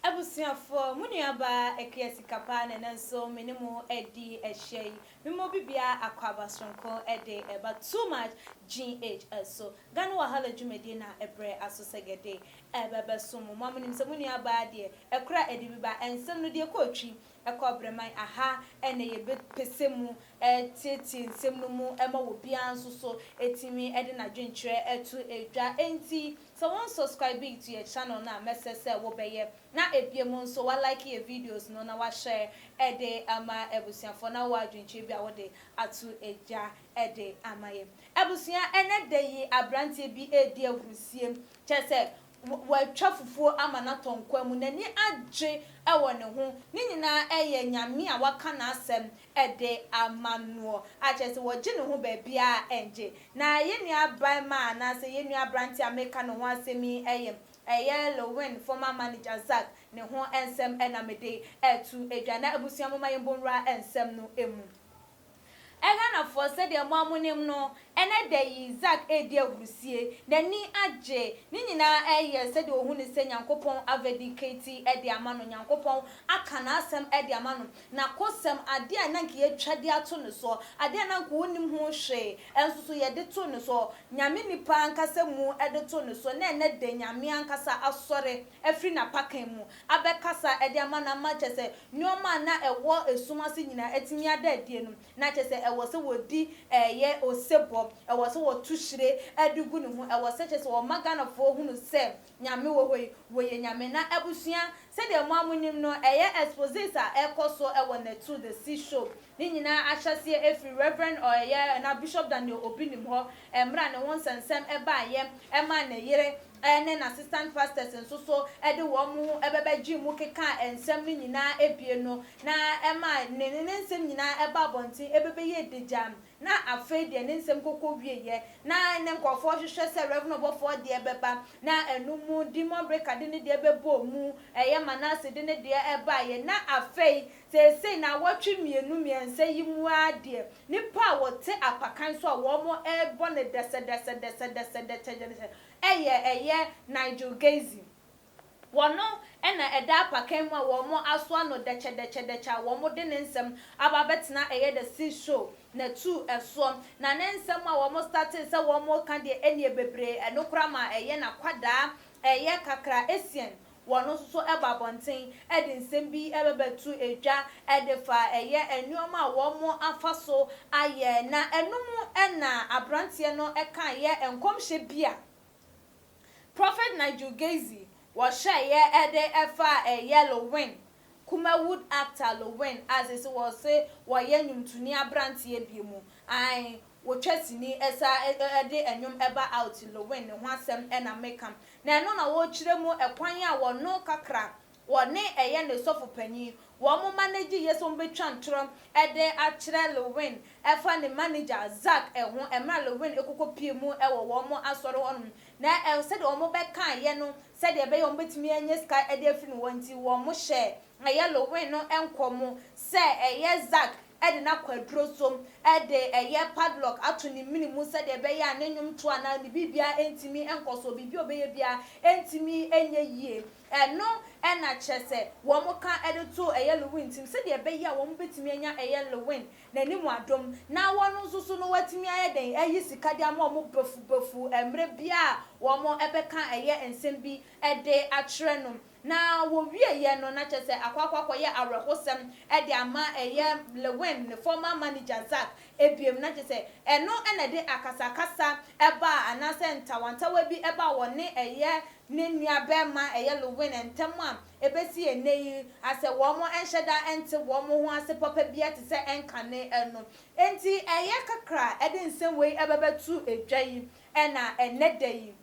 Ebusuafo munuaba ekiesi kapa na nanso menemu edi ehye memo bibia akwaba sonko ede eba too much GH so ganu wahala dwumedi na ebre asosegede ebebe somo mamunim se munuaba de ekra edi biba ensem no de kotwi ekobreman aha ene yebe pesemu tieti ensem no mu ema wo bia nso so etimi ede na dwenkyere etu edwa enti so one subscribe to your channel na message wo beye na ebiemu nso wa like your videos no na wa share ede ama ebusuafo na wa dwenkyere bia wo de atu eja ede amaye ebusua ene de yi abrantie bi edi awurusiem chese watwa fufuo ama na tonkwa mu nani agye ewo ne ho ni nyina eye nyame a waka na asem ede amano achese wogye ne ho ba bia enje na yeni aban ma na se yeni abranti ameka ne ho asemi eye Lilwin former manager Zack ne ho ensem enamede etu edwana abusia mama yembonra ensem no emu ega na for said the mamunim no ene de yi Zack edi awurusie nani agye ni nyina eye said ohun ne se nyankopon avedicate edi amano nyankopon aka na asem edi amano na kosem ade ananke ye twade ato ne so ade ananke wonim ho hwe enso so ye de to ne so nyame nipa ankasa mu ede to ne so na ene de nyame ankasa asore afri na pakan mu abekasa edi amano ma chese nyoma na ewo esumase nyina etimi ada adie no na chese ewo se wodi ye osebo ewo se wotuhire adugu ne ho ewo se chese wo magana fo hunu se nyame wo hoyi wo ye nyame na abusua se de mo amunim no Exp0se a ekoso ewo na to the sea show ni nyina ahyase every reverend or ye na bishop Daniel obinim ho emra ne won sensem eba ye ema na yire ene na assistant pastors nso so ede wo mu ebebegye mu keka ensem ni nyina ebie no na ema ne nsem nyina eba bonti ebebeye dejam na afei de ne nsem kokko wieye na ne nkofo hwehwe se reverend obofo de ebeba na enumu demon breaker de ne de ebebo mu eye manase de ne de eba ye na afei say na watwi mienu miense yimu ade nipa wote apakan so a wo mo ebo ne dese eye Nigel Gaisie wono ena eda apakan mu a wo mo aso ano deche wo mo de ne nsem ababetena eye the sea show na tu eso na ne nsem a wo mo started se wo mo kan de enie bebre enokra ma eye na kwada eye kakra esien wono so eba bonten ede nsem bi ebebetu edwa edefa eye enuoma a wo mo afaso aye na enumu ena abrantie no eka ye enkomhye bia Prophet Nigel Gaisie was share ede efa Lilwin Kumawood actor Lilwin as it was say wa yenum tuni abrantie biemu ai wo twasini esa ede enyum eba out Lilwin ne ho asem ena mekam na eno na wo kire mu ekwan a wo no kakra wone eye ne sofo panyi wo mo manage yeso betwa ntrom ede akire Lilwin efa ne manager Zack eho emra Lilwin ekokopie mu ewo wo mo asore honum na said wo mo beka ye no said e be yo betimi anye sky ede afi no wanti wo mo share eye Lilwin no enkomo se eye Zack ede na kwadro som ede eye padlock ato ni minimu said e be ya anenwum to ana ni bibia entimi enkoso bibia obeye bia entimi enye yie eno ena chese wo mo ka ede to eye Lilwin tim said e be ya wo mo betimi anya eye Lilwin na ni mu adom na wono susu no watimi aye den eyi sika dia mo mo befu emre bia wo mo ebeka eye ensem bi ede akire no na wo wie ye no na chese akwakwa ye awrehosem ede ama eye Lilwin the former manager Zack ebiem na chese eno ena de akasakasa eba anase ntawantawa bi eba wone eye ne nuabema eye Lilwin ntem a ebesi eneyi ase wo mo enhyeda ente wo mo ho ase papa bia te se enkane eno enti eye kakra ede nsem wei ebebetu edwayi ena enedeyi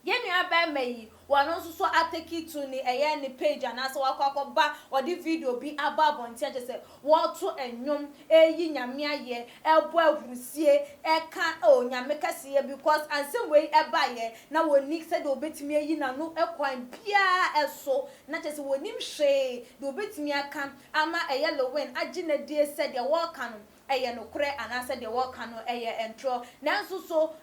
yenu abema yi wano so ateki to ni eye ni page anase wakwakoba odi video bi aba bonti agese wo to enwom eyi nyame aye ebo awurusie eka o nyame kase because ansem we eba ye na woni said obetimi eyi na no ekwan bia eso na chese wonim hwe do obetimi aka ama eye Lilwin agi na die said ye wo ka no eye no kure anase de wo ka no eye entro nanso so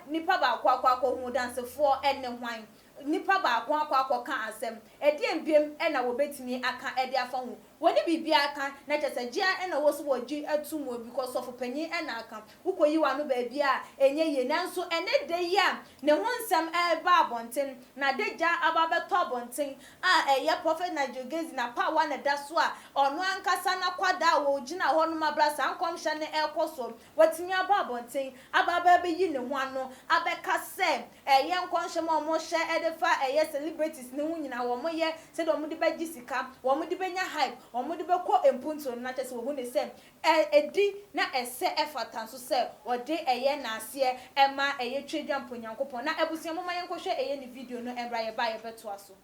nipa ba akwa hu dansefo enne hwan nipa ba akwa ka asem ede embiem e na wo betimi aka ede afa ho woni bibia aka na chese gia e na wo so wogi atumo because of panyin e na aka ukoyi wa no ba bia enye ye nanso ene de ya ne ho nsem e ba abonten na deja ababeto abonten a eye prophet Nigel Gaisie na pa wa na da so a ono ankasa na kwada wo gina ho no mabra san komhye ne ekoso watimi aba abonten ababa be yi ne ho ano abeka se eye nkonhye ma omo hye edefa eye celebrities ne hu nyina wo mo ye se do mo de ba gisika wo mo de benya hype wo mo de be ko empunto na chese wo hu ne se edi na ese efata so se wo de eye na ase ema eye twedwa mponyankopon na ebusia mo ma yenkohwe eye ne video no embra ye ba ye beto aso.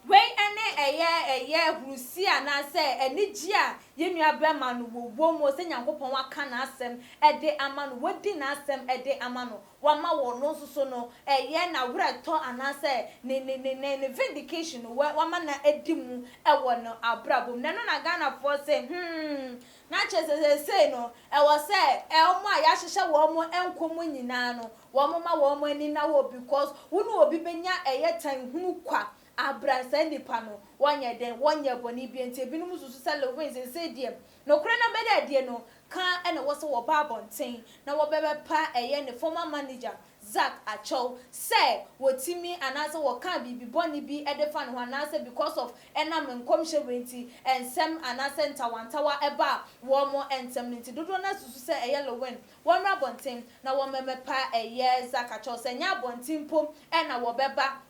we eye Rusia na say eniji a yenua bema no wo mo se Nyankopon waka na asem ede amano wodi na asem ede amano wama wo no so no eye na wreto ana say ne vindication wama na edimu ewo no abrabom na no na Ghana for say na chese say no e wo say e omo a ya hihye wo mo enkomo nyina no wo mo ma wo mo ani na wo because wonu obi benya eye tan hunu kwa abransa nipa no wonye den wonye boni bi enti ebinum susu se Lilwin se die no kure na beda die no kan ene wo se wo ba bonten na wo bebe pa eye ne former manager Zack Agyapong say wotimi anase wo kan bibi boni bi edefa no anase because of enam nkomhye wenti ensem anase ntawantawa eba wo mo ensem nti dodo na susu se eye Lilwin wo mra bonten na wo meme pa eye Zack Agyapong se nya bonten pom ena wo beba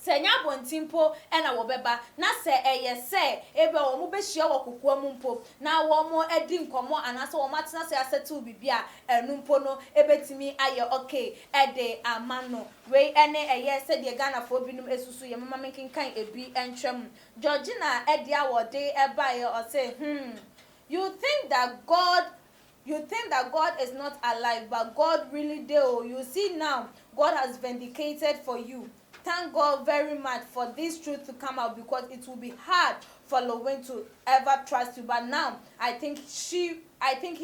senya bontimpo ena wo beba na se eye se ebe wo mo behia wo kokua mu mpo na wo mo edi nkomo anase wo matena se asetu bibia enu mpo no ebetimi aye okay ede amano we ene eye se de Ghana fo binum esusu ye mama menkenkan ebi entwem Georgina ede awode eba ye o say you think that God is not alive, but God really do. You see now, God has vindicated for you. Thank God very much for this truth to come out because it will be hard for Lilwin to ever trust you. But now, I think he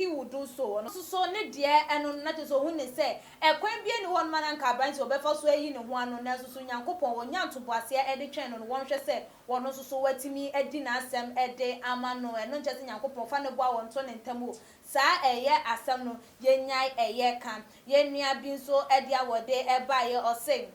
will do so. So ne dear and not so when they say a queen be any one man and cabins or before swaying in one on Nelson Yankopon or Yan to Boisia edition on one she said, one also so what to me a dinner sem a day amano and not just in Yankopon fan of wow on ton and temu. Sa a year asamno, yen yai a year can, yen near being so edia what day a buyer or sing.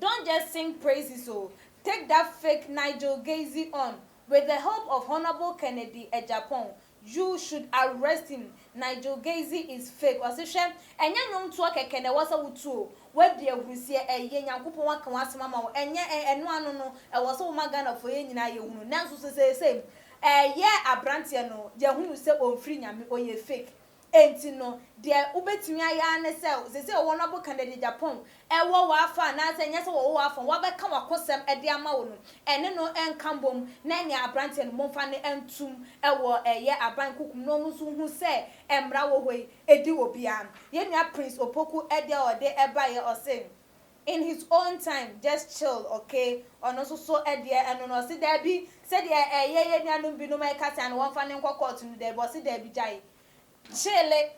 Don't just sing praises, so take that fake Nigel Gaisie on. With the help of Honorable Kennedy Agyapong, you should arrest him. Nigel Gaisie is fake. Wasishem, and yan to a kene was a wutu. Where the Rusia a yen Yankupon was mamma, and ya and one no, I was all magana for yen na you. Now to say same. A brantiano, Yahoo say on free yami or ye fake. Enti no de ubetimi aya ne se Honorable Kennedy Agyapong ewo wa afa na se nyese wo wa afa wa be ka wakosem ede ama wo no ene no enkambom na nya abrante no momfa ne entum ewo eye aban kukum no no so hu se emra wo hoi edi obia ye nua Prince Opoku ede ode eba ye ose in his own time just chill okay ono so ede eno no se there bi se de ye nua no bi no mai kasa no wonfa ne nkọ court no there bo se there bi jai chele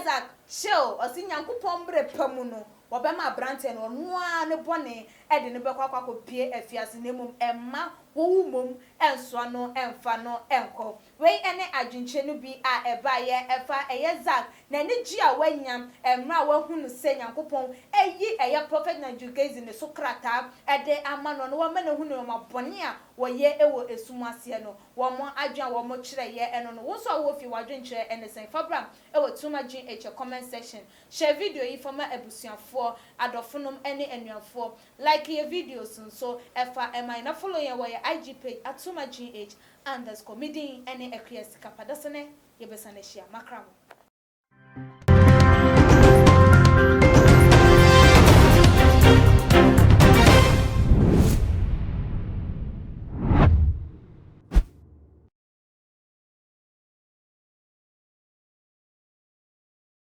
Zack chill osi Nyankopon bre pamu no wobema brante no noa ne bone ede ne bekwa pie afiase nemum emma wo mum enso no emfa no enko we ene adwinche no bi a eba ye efa Zack na ne gi a wanyam emra wa hunu se Nyankopon eyi prophet Gaisie ne so krata ede amano no wo me ne hunu ma bone a wo ye ewo esumase no wo mo adwan wo mo kire ye eno no wo so wo fi wadwenche ene sen fabram ewo tuma gin comment section share video yi for ma abusuafo adofonom ene enuafo like your videos so efa ema na follow ye wo ye IG page @tumagh_medin ene Exp0se kapadasene ye besane share makramo